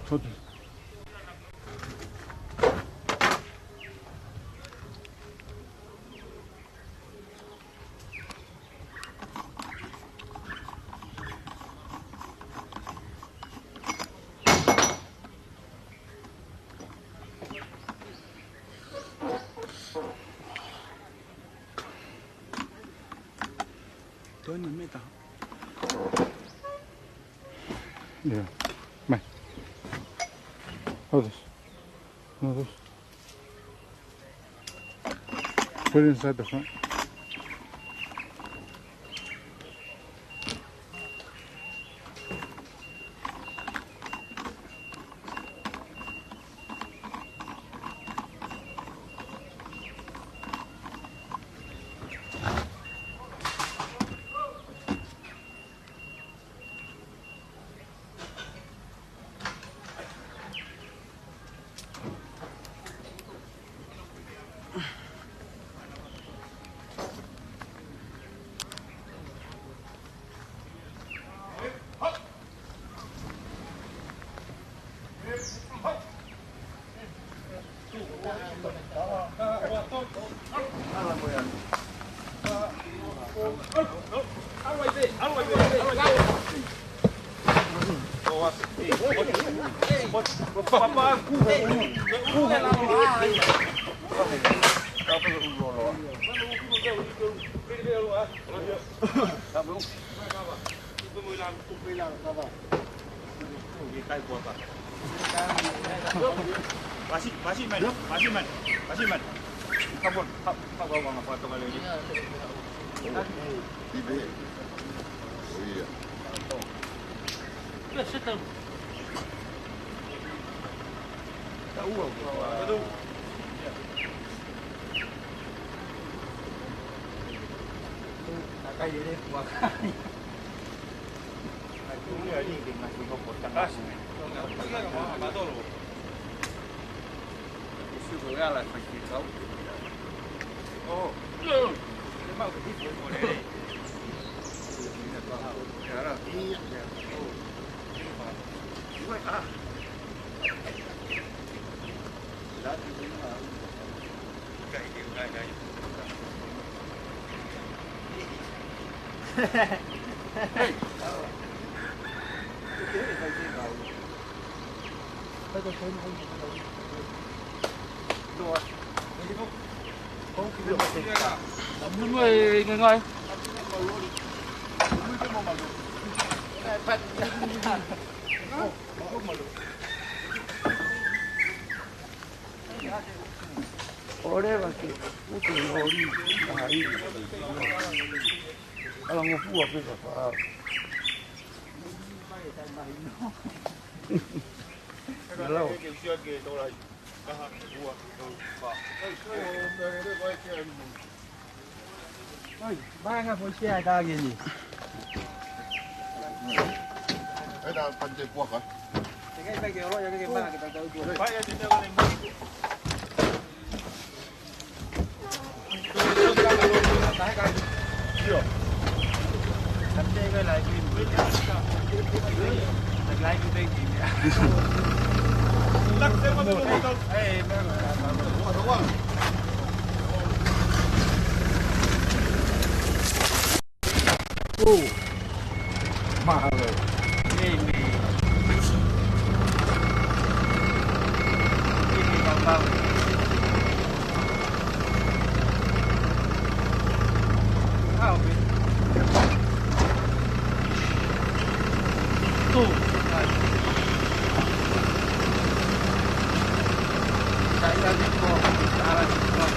Todos. Tối nay mới tao. Yeah. Mày. Hold this. No, this. Put it inside the front. Masih. Kabur bawang apa atau kali ini? Tiba. Oh iya. Ya, settle. Tahu apa? Kayak ini buat. Ini ada yang masih kopot tangkas. Betul. Isu segala pasti tahu. Oh, mau ke situ boleh. Ya, iya. Oh. Ini ah. Lagi ni ah. Gaya. Hey. Đúng rồi, người ngồi. Ore baki, utu ori, ahí. Kalau ngopu apa apa. Hello. Ba nga phối xe ta gì nhỉ? Cái đó phân chơi quốc hả? Cái kia nó cái ba cái tao chuột. Phải đi theo cái này. Làm chơi cái lại cái lại cái gì nhỉ? Lắc xem mà tôi đâu. Ê, Đúng không? mahal. Ini bang. Tuh. Saya tadi kok